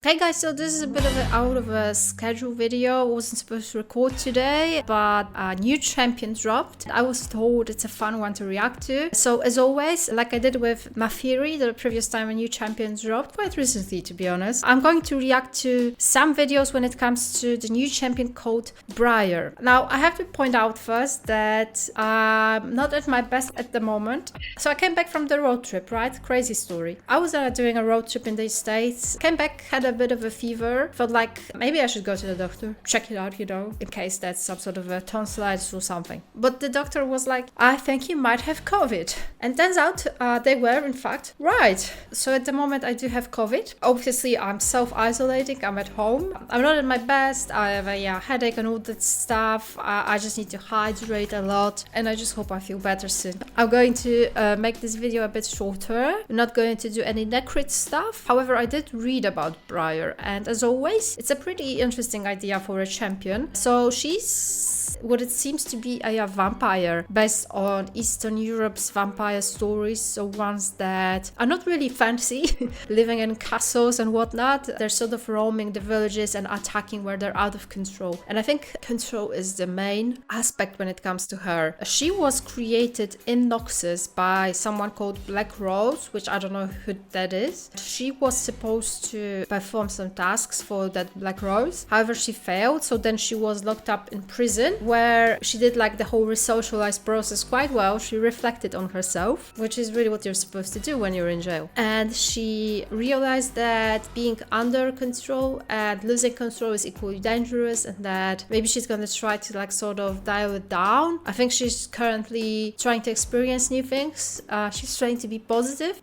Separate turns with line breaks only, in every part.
Hey guys, so this is a bit of an out of a schedule video. I wasn't supposed to record today, but a new champion dropped. I was told it's a fun one to react to. So as always, like I did with Mathies the previous time a new champion dropped, quite recently to be honest, I'm going to react to some videos when it comes to the new champion called Briar. Now I have to point out first that I'm not at my best at the moment. So I came back from the road trip, right? Crazy story. I was doing a road trip in the States, came back, had a bit of a fever, felt like maybe I should go to the doctor, check it out, you know, in case that's some sort of a tonsillitis or something. But the doctor was like, I think you might have COVID. And turns out they were in fact right. So at the moment I do have COVID. Obviously I'm self-isolating, I'm at home. I'm not at my best, I have a headache and all that stuff. I just need to hydrate a lot and I just hope I feel better soon. I'm going to make this video a bit shorter. I'm not going to do any Necrit stuff. However, I did read about Briar, and as always, it's a pretty interesting idea for a champion. So she's what it seems to be a vampire based on Eastern Europe's vampire stories, so ones that are not really fancy, living in castles and whatnot. They're sort of roaming the villages and attacking where they're out of control. And I think control is the main aspect when it comes to her. She was created in Noxus by someone called Black Rose, which I don't know who that is. She was supposed to perform some tasks for that Black Rose. However, she failed, so then she was locked up in prison, where she did like the whole resocialize process quite well. She reflected on herself, which is really what you're supposed to do when you're in jail. And she realized that being under control and losing control is equally dangerous, and that maybe she's gonna try to like sort of dial it down. I think she's currently trying to experience new things. She's trying to be positive.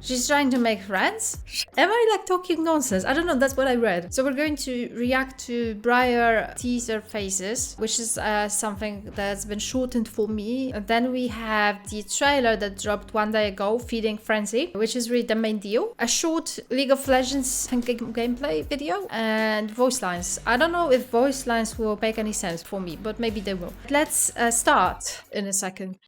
She's trying to make friends. Am I like talking nonsense? I don't know, that's what I read. So we're going to react to Briar teaser phases, which is something that's been shortened for me. And then we have the trailer that dropped one day ago, Feeding Frenzy, which is really the main deal. A short League of Legends gameplay video and voice lines. I don't know if voice lines will make any sense for me, but maybe they will. Let's start in a second.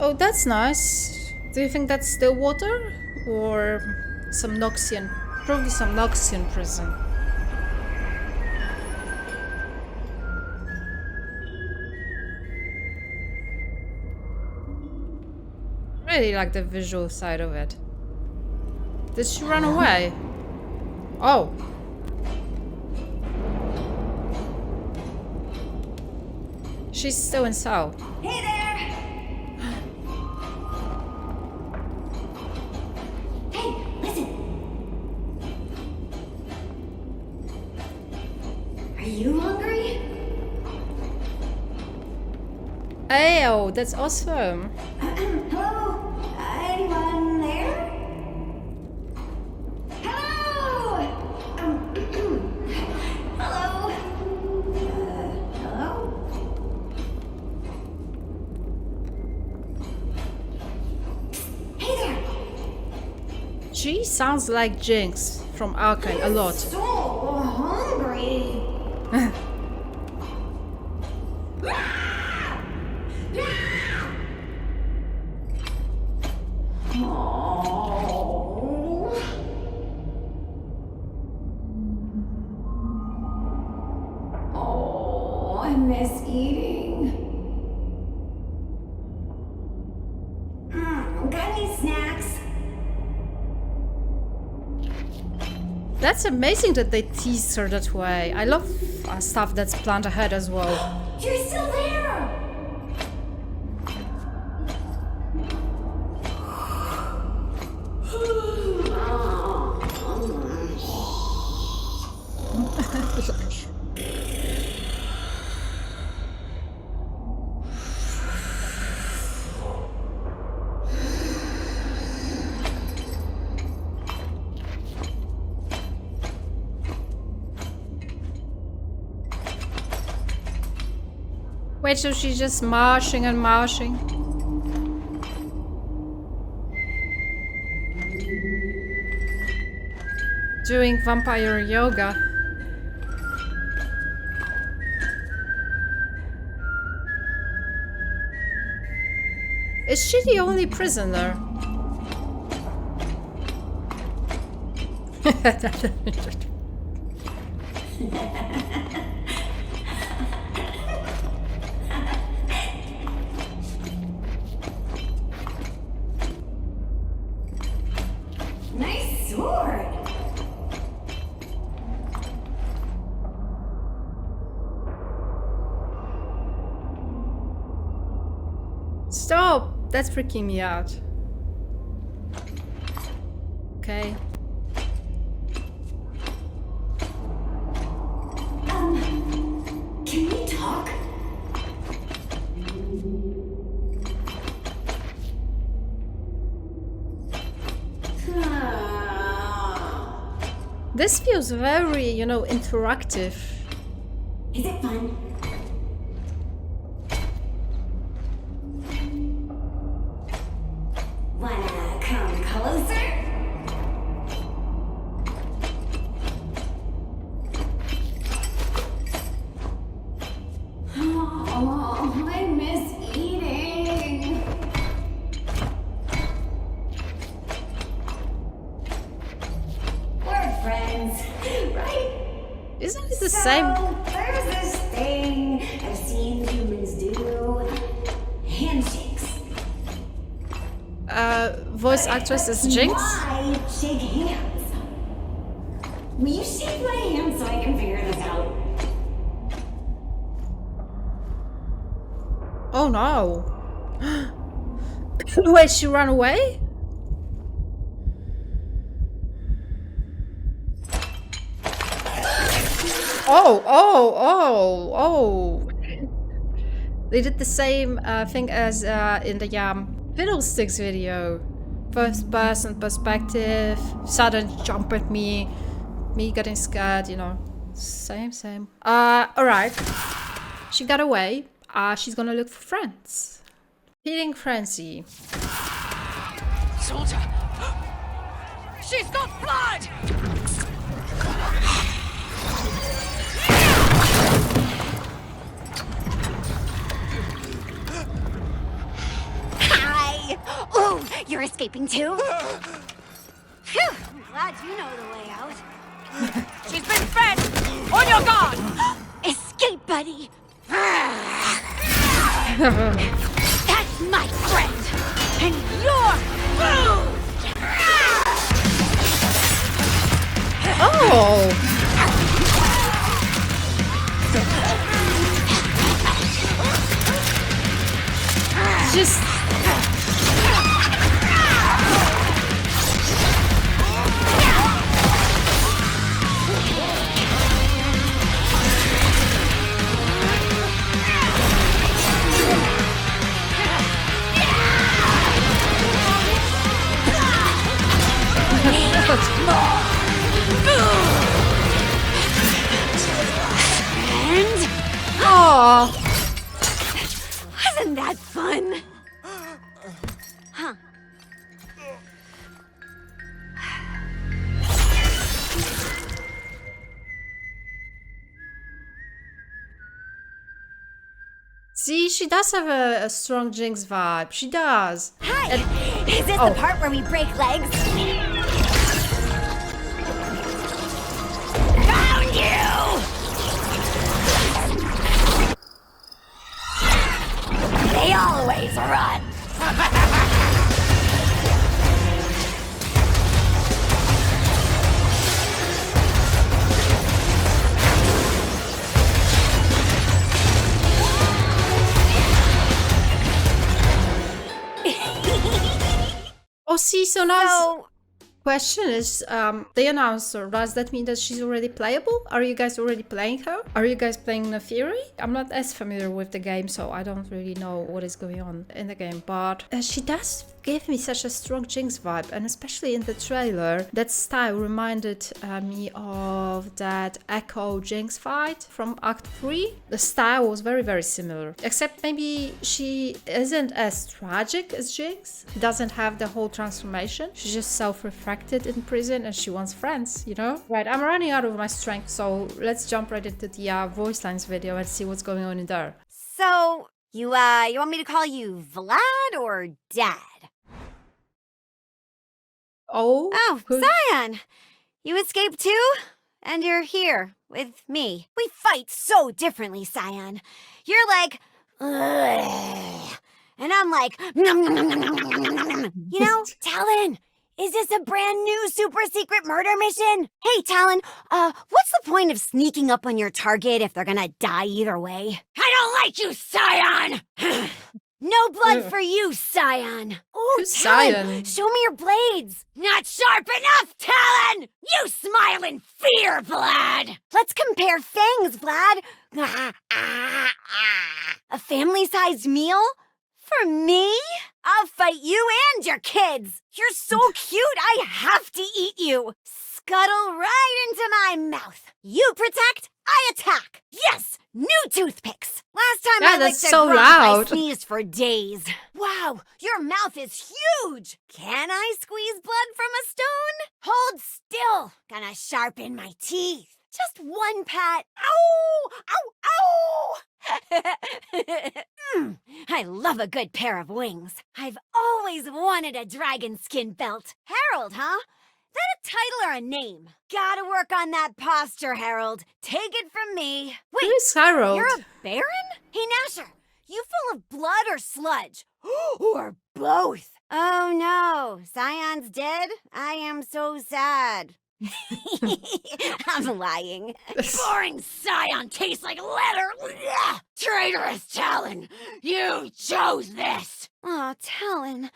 Oh, that's nice. Do you think that's still water or some Noxian? Probably some Noxian prison. Really like the visual side of it. Did she run away? Oh. She's still in cell.
Hey there! Hey, listen! Are you hungry?
Ayo, that's awesome.
Hello? Anyone there? Hello! Hello? Hello? Hey there!
She sounds like Jinx from Arcane a lot.
So hungry. I miss eating. Got any snacks?
That's amazing that they teased her that way. I love stuff that's planned ahead as well.
You're still there!
Wait, so she's just marching and marching? Doing vampire yoga. Is she the only prisoner?
Nice sword.
Stop! That's freaking me out. Okay.
Can we talk?
This feels very, you know, interactive.
Is it fun? Wanna come closer? Oh, I miss eating. We're friends, right?
Isn't it the same?
There's this thing I've seen humans do. Handshakes.
Voice actress is Jinx?
Why shake hands? Will you shake my hand so I can figure this out?
Oh no. Wait, she ran away? Oh. They did the same thing as in the Fiddlesticks video. First person perspective, sudden jump at me getting scared, you know. Same. Alright. She got away. She's gonna look for friends. Feeling frenzy.
Soldier! She's got blood!
Hi! Oh, you're escaping too? Phew, I'm glad you know the way out.
She's been fed! On your guard!
Escape, buddy! That's my friend! And you're food!
Oh! Just...
And
Oh!
wasn't that fun? Huh.
See, she does have a strong Jinx vibe. She does.
Hi! Is this
Oh.
the part where we break legs? Found you! They always run!
Oh, see, so now...
So,
Question is, they announced her. Does that mean that she's already playable? Are you guys already playing her? Are you guys playing Necrit? I'm not as familiar with the game, so I don't really know what is going on in the game. But she does give me such a strong Jinx vibe, and especially in the trailer, that style reminded me of that Echo Jinx fight from Act 3. The style was very, very similar, except maybe she isn't as tragic as Jinx. She doesn't have the whole transformation. She's just self-reflective in prison and she wants friends, you know? Right, I'm running out of my strength, so let's jump right into the voice lines video and see what's going on in there.
so you want me to call you Vlad or Dad?
Oh,
Oh,
who's-
Zion! You escaped too? And you're here with me. We fight so differently, Scion. You're like, ugh, and I'm like, nom, nom, nom, nom, nom, nom, nom, nom, nom. You know, Talon, is this a brand new super secret murder mission? Hey, Talon, what's the point of sneaking up on your target if they're gonna die either way? I don't like you, Scion! No blood for you, Scion. Ooh,
Who's
Talon,
Scion?
show me your blades. Not sharp enough, Talon! You smile in fear, Vlad! Let's compare fangs, Vlad. A family-sized meal? For me? I'll fight you and your kids. You're so cute, I have to eat you. Scuttle right into my mouth. You protect, I attack. Yes, new toothpicks. Last time I licked
that's
a
so
grump,
loud.
I sneezed for days. Wow, your mouth is huge. Can I squeeze blood from a stone? Hold still. Gonna sharpen my teeth. Just one pat. Ow! Ow! Ow! I love a good pair of wings. I've always wanted a dragon skin belt. Harold, huh? That a title or a name? Gotta work on that posture, Harold. Take it from me.
Who
Wait,
is Harold?
you're a baron? Hey, Nasher, you full of blood or sludge? Or both? Oh no, Scion's dead? I am so sad. I'm lying. Boring Scion tastes like leather. Traitorous Talon, you chose this. Oh, Talon,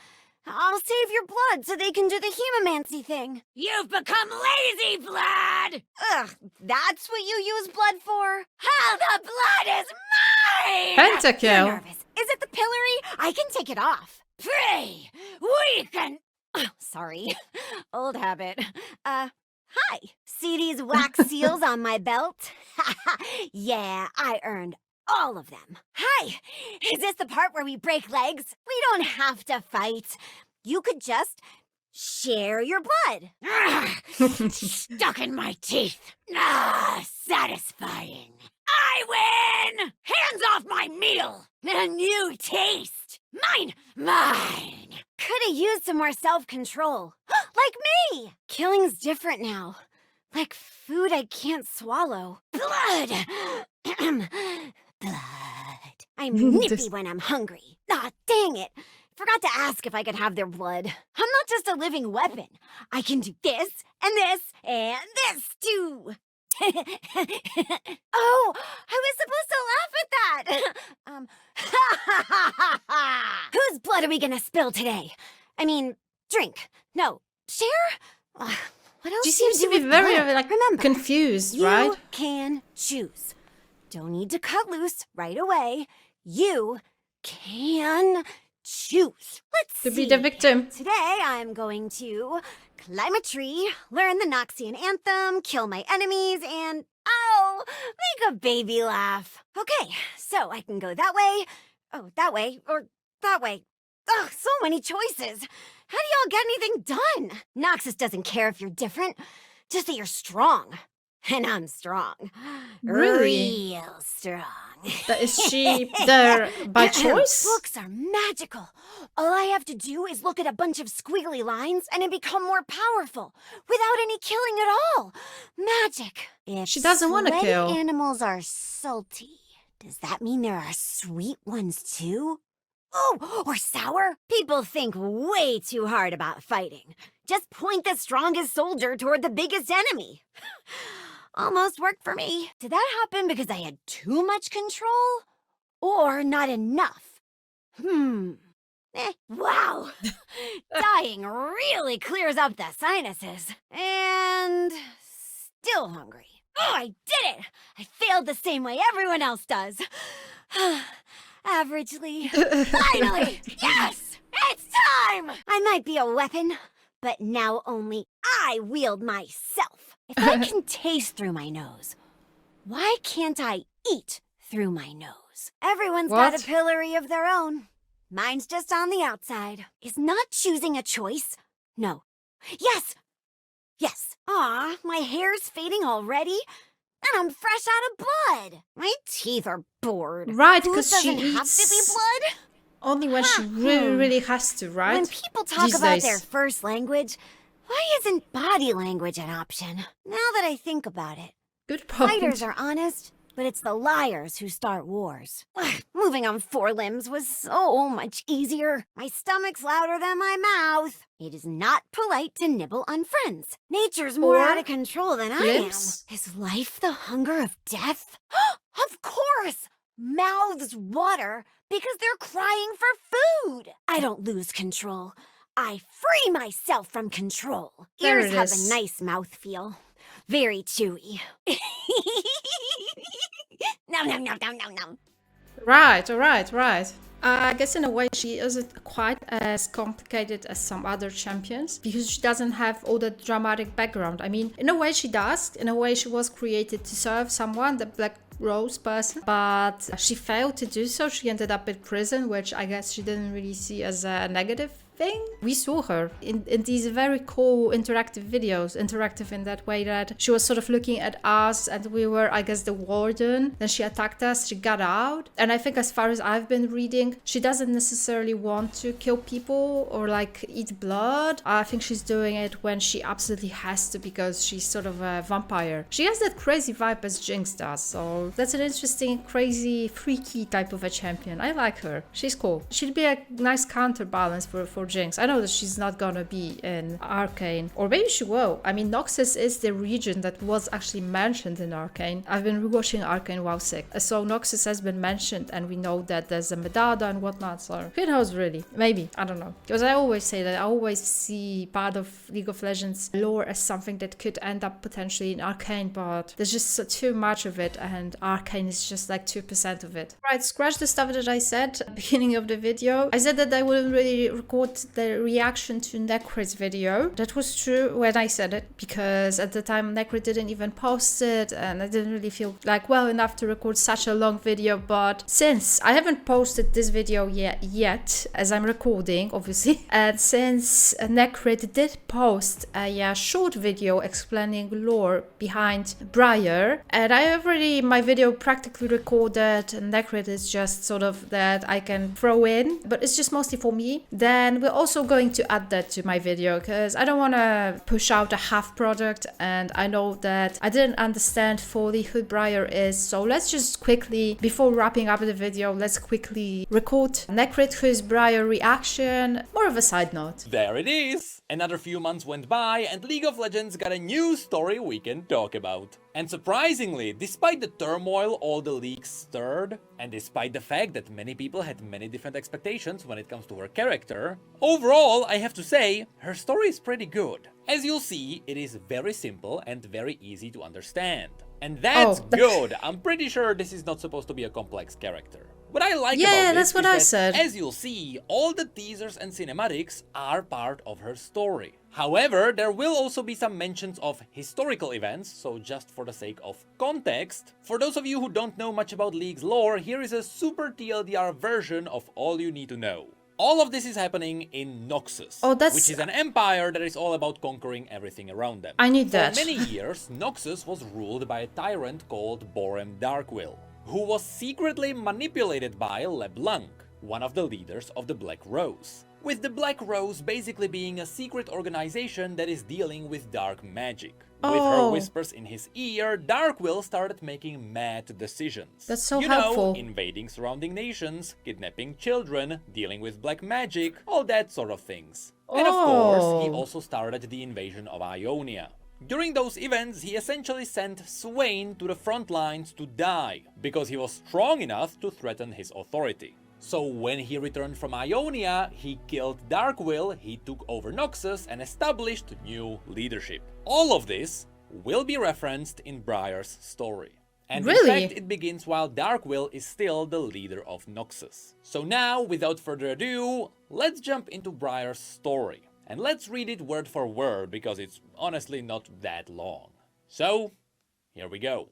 I'll save your blood so they can do the hemomancy thing. You've become lazy, Vlad. Ugh, that's what you use blood for? How the blood is mine! You're
Pentakill.
nervous. Is it the pillory? I can take it off. Pray, we can... Oh, sorry. Old habit. Hi. See these wax seals on my belt? Yeah, I earned all of them. Hi. Is this the part where we break legs? We don't have to fight. You could just share your blood. Stuck in my teeth. Satisfying. I win! Hands off my meal! A new taste! Mine! Could've used some more self-control. Like me! Killing's different now. Like food I can't swallow. Blood! Blood. I'm nippy when I'm hungry. Ah, dang it! Forgot to ask if I could have their blood. I'm not just a living weapon. I can do this, and this, and this too. Oh, I was supposed to laugh at that. Whose blood are we gonna spill today? I mean, drink. No, share? What else
She
do you
seems
do
to be
with
very
blood?
like
Remember,
confused,
you
right?
can choose. Don't need to cut loose right away. You can choose. Let's
To
see.
be the victim.
Today I'm going to climb a tree, learn the Noxian anthem, kill my enemies, and make a baby laugh. Okay, so I can go that way, that way, or that way. Ugh, so many choices. How do y'all get anything done? Noxus doesn't care if you're different, just that you're strong. And I'm strong.
Really?
Real strong.
Is she there by choice?
Books are magical. All I have to do is look at a bunch of squiggly lines and I become more powerful without any killing at all. Magic. If
She doesn't wanna
sweaty
kill.
animals are salty, does that mean there are sweet ones too? Oh, or sour? People think way too hard about fighting. Just point the strongest soldier toward the biggest enemy. Almost worked for me. Did that happen because I had too much control? Or not enough? Wow. Dying really clears up the sinuses. And still hungry. Oh, I did it! I failed the same way everyone else does. Averagely. Finally! Yes! It's time! I might be a weapon, but now only I wield myself. If I can taste through my nose, why can't I eat through my nose? Everyone's got
What?
a pillory of their own. Mine's just on the outside. Is not choosing a choice? No. Yes! Yes. Aw, my hair's fading already, and I'm fresh out of blood. My teeth are bored.
Right,
Food
'cause she
doesn't have to be
eats
blood.
Only when she really, really has to, right?
When people talk
These
about
days.
their first language, Why isn't body language an option? Now that I think about it.
Good point.
Fighters are honest, but it's the liars who start wars. Moving on 4 limbs was so much easier. My stomach's louder than my mouth. It is not polite to nibble on friends. Nature's more
Or
out of control than I
lips.
am. Is life the hunger of death? Of course! Mouths water because they're crying for food. I don't lose control. I free myself from control.
There
Ears
it
have
is.
a nice mouthfeel. Very chewy. Nom nom nom nom nom nom.
Right, right. I guess in a way she isn't quite as complicated as some other champions because she doesn't have all the dramatic background. I mean, in a way she does. In a way she was created to serve someone, the Black Rose person, but she failed to do so. She ended up in prison, which I guess she didn't really see as a negative thing. We saw her in these very cool interactive videos, interactive in that way that she was sort of looking at us and we were, I guess, the warden. Then she attacked us, she got out. And I think as far as I've been reading, she doesn't necessarily want to kill people or like eat blood. I think she's doing it when she absolutely has to because she's sort of a vampire. She has that crazy vibe as Jinx does, so that's an interesting, crazy, freaky type of a champion. I like her. She's cool. She'd be a nice counterbalance for Jinx. I know that she's not gonna be in Arcane, or maybe she will. I mean, Noxus is the region that was actually mentioned in Arcane. I've been rewatching Arcane while sick, so Noxus has been mentioned, and we know that there's a Medada and whatnot. So who knows, really? Maybe, I don't know. Because I always say that I always see part of League of Legends lore as something that could end up potentially in Arcane, but there's just too much of it, and Arcane is just like 2% of it. Right, scratch the stuff that I said at the beginning of the video. I said that I wouldn't really record the reaction to Necrit's video. That was true when I said it, because at the time Necrit didn't even post it and I didn't really feel like well enough to record such a long video. But since I haven't posted this video yet as I'm recording, obviously, and since Necrit did post a short video explaining lore behind Briar, and I already my video practically recorded, and Necrit is just sort of that I can throw in, but it's just mostly for me, then we're also going to add that to my video because I don't want to push out a half product, and I know that I didn't understand fully who Briar is. So let's just quickly, before wrapping up the video, let's quickly record Necrit who's Briar reaction, more of a side note.
There it is! Another few months went by and League of Legends got a new story we can talk about. And surprisingly, despite the turmoil all the leaks stirred, and despite the fact that many people had many different expectations when it comes to her character, overall, I have to say, her story is pretty good. As you'll see, it is very simple and very easy to understand. And that's good! I'm pretty sure this is not supposed to be a complex character. What I like about this is that, as you'll see, all the teasers and cinematics are part of her story. However, there will also be some mentions of historical events, so just for the sake of context, for those of you who don't know much about League's lore, here is a super TLDR version of all you need to know. All of this is happening in Noxus, which is an empire that is all about conquering everything around them.
I need that.
For many years, Noxus was ruled by a tyrant called Borem Darkwill, who was secretly manipulated by LeBlanc, one of the leaders of the Black Rose. With the Black Rose basically being a secret organization that is dealing with dark magic. With her whispers in his ear, Darkwill started making mad decisions.
That's so helpful.
Invading surrounding nations, kidnapping children, dealing with black magic, all that sort of things. And of course, he also started the invasion of Ionia. During those events, he essentially sent Swain to the front lines to die, because he was strong enough to threaten his authority. So when he returned from Ionia, he killed Darkwill, he took over Noxus and established new leadership. All of this will be referenced in Briar's story. And in fact, it begins while Darkwill is still the leader of Noxus. So now, without further ado, let's jump into Briar's story. And let's read it word for word, because it's honestly not that long. So, here we go.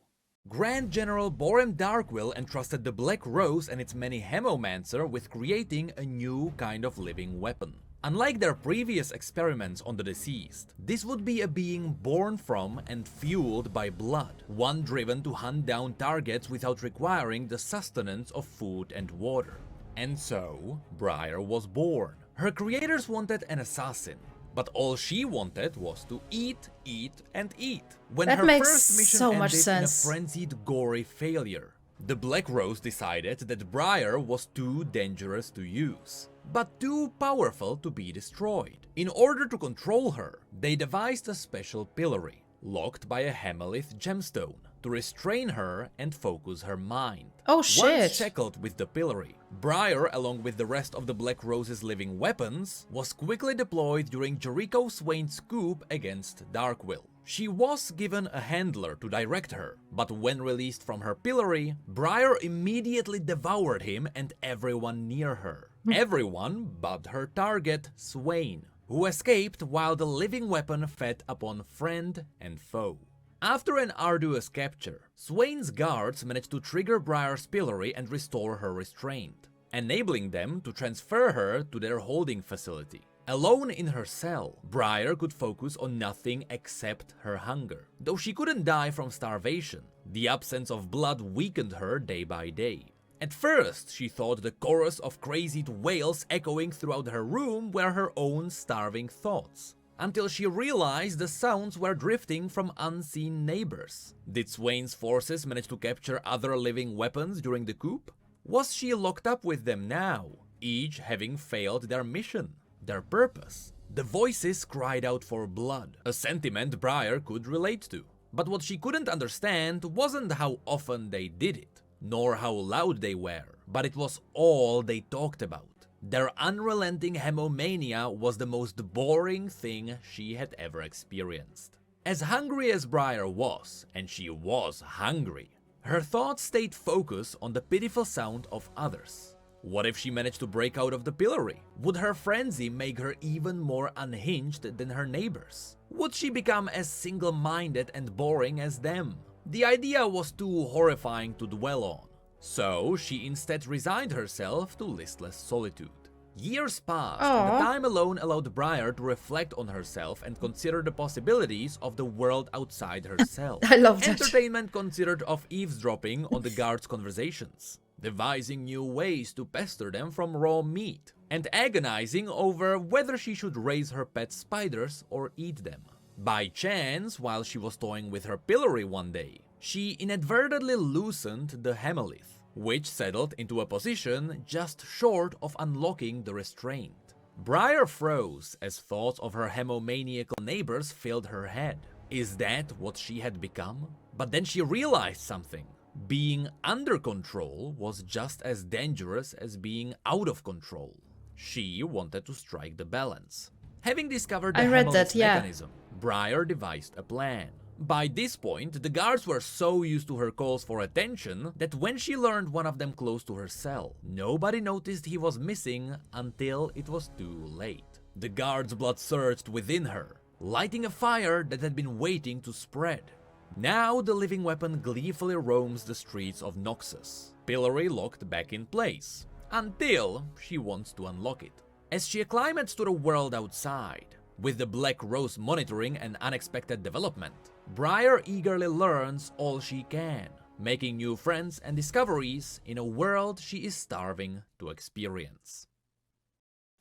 Grand General Borem Darkwill entrusted the Black Rose and its many Hemomancer with creating a new kind of living weapon. Unlike their previous experiments on the deceased, this would be a being born from and fueled by blood, one driven to hunt down targets without requiring the sustenance of food and water. And so, Briar was born. Her creators wanted an assassin, But all she wanted was to eat, eat, and eat. When
That
her
makes
first mission
so
ended
much sense.
in a frenzied, gory failure, the Black Rose decided that Briar was too dangerous to use, but too powerful to be destroyed. In order to control her, they devised a special pillory, locked by a Hemelith gemstone, to restrain her and focus her mind.
Oh shit.
Once shackled with the pillory, Briar, along with the rest of the Black Rose's living weapons, was quickly deployed during Jericho Swain's coup against Darkwill. She was given a handler to direct her, but when released from her pillory, Briar immediately devoured him and everyone near her. Everyone but her target, Swain, who escaped while the living weapon fed upon friend and foe. After an arduous capture, Swain's guards managed to trigger Briar's pillory and restore her restraint, enabling them to transfer her to their holding facility. Alone in her cell, Briar could focus on nothing except her hunger. Though she couldn't die from starvation, the absence of blood weakened her day by day. At first, she thought the chorus of crazy wails echoing throughout her room were her own starving thoughts, until she realized the sounds were drifting from unseen neighbors. Did Swain's forces manage to capture other living weapons during the coup? Was she locked up with them now, each having failed their mission, their purpose? The voices cried out for blood, a sentiment Briar could relate to. But what she couldn't understand wasn't how often they did it, nor how loud they were, but it was all they talked about. Their unrelenting hemomania was the most boring thing she had ever experienced. As hungry as Briar was, and she was hungry, her thoughts stayed focused on the pitiful sound of others. What if she managed to break out of the pillory? Would her frenzy make her even more unhinged than her neighbors? Would she become as single-minded and boring as them? The idea was too horrifying to dwell on. So she instead resigned herself to listless solitude. Years passed, and the time alone allowed Briar to reflect on herself and consider the possibilities of the world outside her cell.
I love that.
Entertainment consisted of eavesdropping on the guards' conversations, devising new ways to pester them from raw meat, and agonizing over whether she should raise her pet spiders or eat them. By chance, while she was toying with her pillory one day, she inadvertently loosened the Hemelith, which settled into a position just short of unlocking the restraint. Briar froze as thoughts of her hemomaniacal neighbors filled her head. Is that what she had become? But then she realized something. Being under control was just as dangerous as being out of control. She wanted to strike the balance. Having discovered the Hemelith's mechanism, Briar devised a plan. By this point, the guards were so used to her calls for attention that when she learned one of them close to her cell, nobody noticed he was missing until it was too late. The guard's blood surged within her, lighting a fire that had been waiting to spread. Now the living weapon gleefully roams the streets of Noxus, pillory locked back in place, until she wants to unlock it. As she acclimates to the world outside, with the Black Rose monitoring an unexpected development, Briar eagerly learns all she can, making new friends and discoveries in a world she is starving to experience.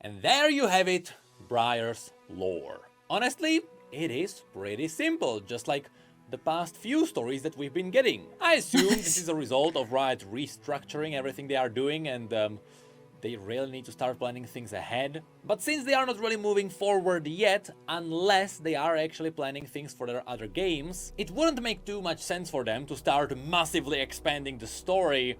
And there you have it, Briar's lore. Honestly, it is pretty simple, just like the past few stories that we've been getting. I assume this is a result of Riot restructuring everything they are doing, and they really need to start planning things ahead. But since they are not really moving forward yet, unless they are actually planning things for their other games, it wouldn't make too much sense for them to start massively expanding the story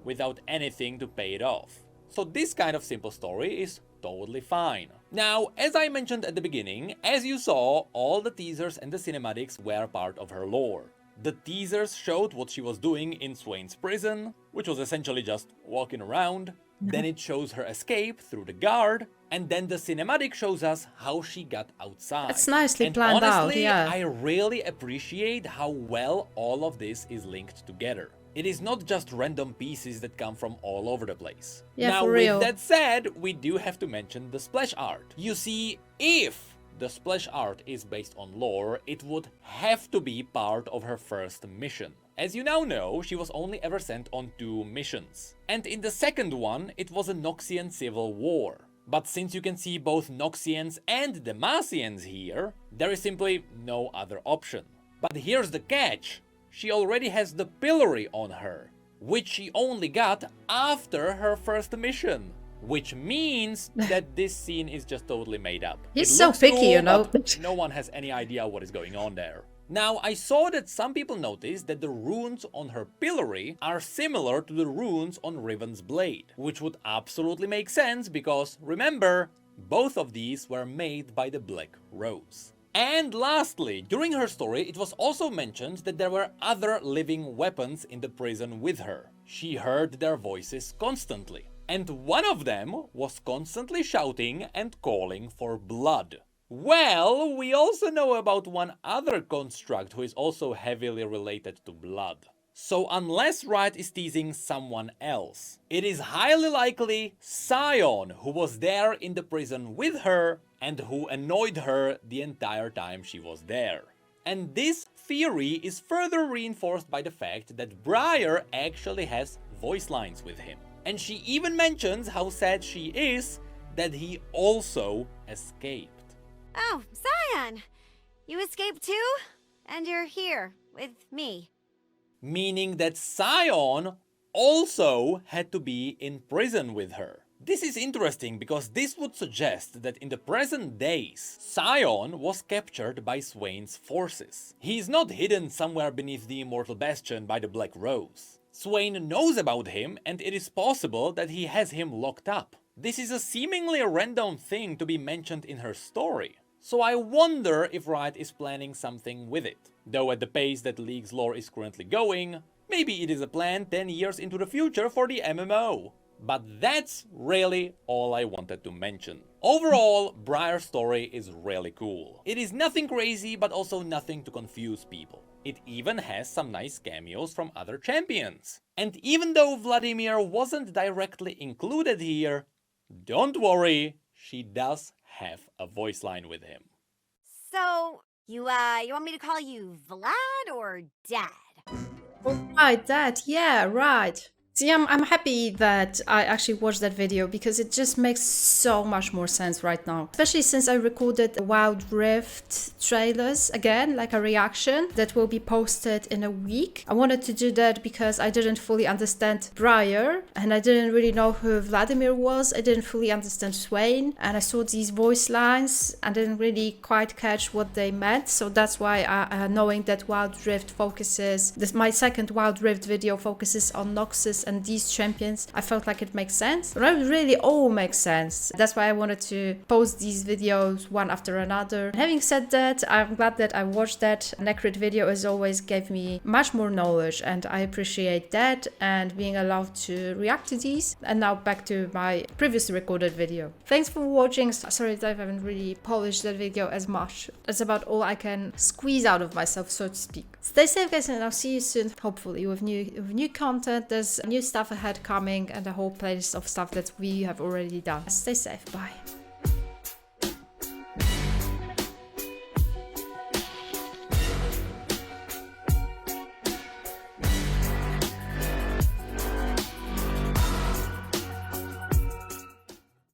without anything to pay it off. So this kind of simple story is totally fine. Now, as I mentioned at the beginning, as you saw, all the teasers and the cinematics were part of her lore. The teasers showed what she was doing in Swain's prison, which was essentially just walking around. Then it shows her escape through the guard, and then the cinematic shows us how she got outside.
It's nicely
and
planned
honestly,
out, yeah.
I really appreciate how well all of this is linked together. It is not just random pieces that come from all over the place.
Yeah,
now,
for real.
with that said, we do have to mention the splash art. You see, if the splash art is based on lore, it would have to be part of her first mission. As you now know, she was only ever sent on 2 missions. And in the second one, it was a Noxian civil war. But since you can see both Noxians and Demacians here, there is simply no other option. But here's the catch. She already has the pillory on her, which she only got after her first mission. Which means that this scene is just totally made up.
He's
It
so
looks
picky,
cool,
you know.
but no one has any idea what is going on there. Now, I saw that some people noticed that the runes on her pillory are similar to the runes on Riven's blade, which would absolutely make sense because, remember, both of these were made by the Black Rose. And lastly, during her story, it was also mentioned that there were other living weapons in the prison with her. She heard their voices constantly. And one of them was constantly shouting and calling for blood. Well, we also know about one other construct who is also heavily related to blood. So unless Riot is teasing someone else, it is highly likely Sion who was there in the prison with her and who annoyed her the entire time she was there. And this theory is further reinforced by the fact that Briar actually has voice lines with him. And she even mentions how sad she is that he also escaped.
Oh, Sion! You escaped too? And you're here with me.
Meaning that Sion also had to be in prison with her. This is interesting because this would suggest that in the present days, Sion was captured by Swain's forces. He is not hidden somewhere beneath the Immortal Bastion by the Black Rose. Swain knows about him and it is possible that he has him locked up. This is a seemingly random thing to be mentioned in her story. So I wonder if Riot is planning something with it. Though at the pace that League's lore is currently going, maybe it is a plan 10 years into the future for the MMO. But that's really all I wanted to mention. Overall, Briar's story is really cool. It is nothing crazy, but also nothing to confuse people. It even has some nice cameos from other champions. And even though Vladimir wasn't directly included here, don't worry, she does have a voice line with him.
So, you want me to call you Vlad or Dad?
Right, Dad. Yeah, right. See, I'm happy that I actually watched that video because it just makes so much more sense right now. Especially since I recorded Wild Rift trailers again, like a reaction that will be posted in a week. I wanted to do that because I didn't fully understand Briar and I didn't really know who Vladimir was. I didn't fully understand Swain and I saw these voice lines and didn't really quite catch what they meant. So that's why knowing that Wild Rift focuses, my second Wild Rift video focuses on Noxus and these champions, I felt like it makes sense. But it really all makes sense. That's why I wanted to post these videos one after another. Having said that, I'm glad that I watched that. Necrit video as always gave me much more knowledge and I appreciate that and being allowed to react to these. And now back to my previously recorded video. Thanks for watching. Sorry that I haven't really polished that video as much. That's about all I can squeeze out of myself, so to speak. Stay safe guys and I'll see you soon, hopefully with new content. There's new stuff ahead coming and a whole playlist of stuff that we have already done. Stay safe, bye.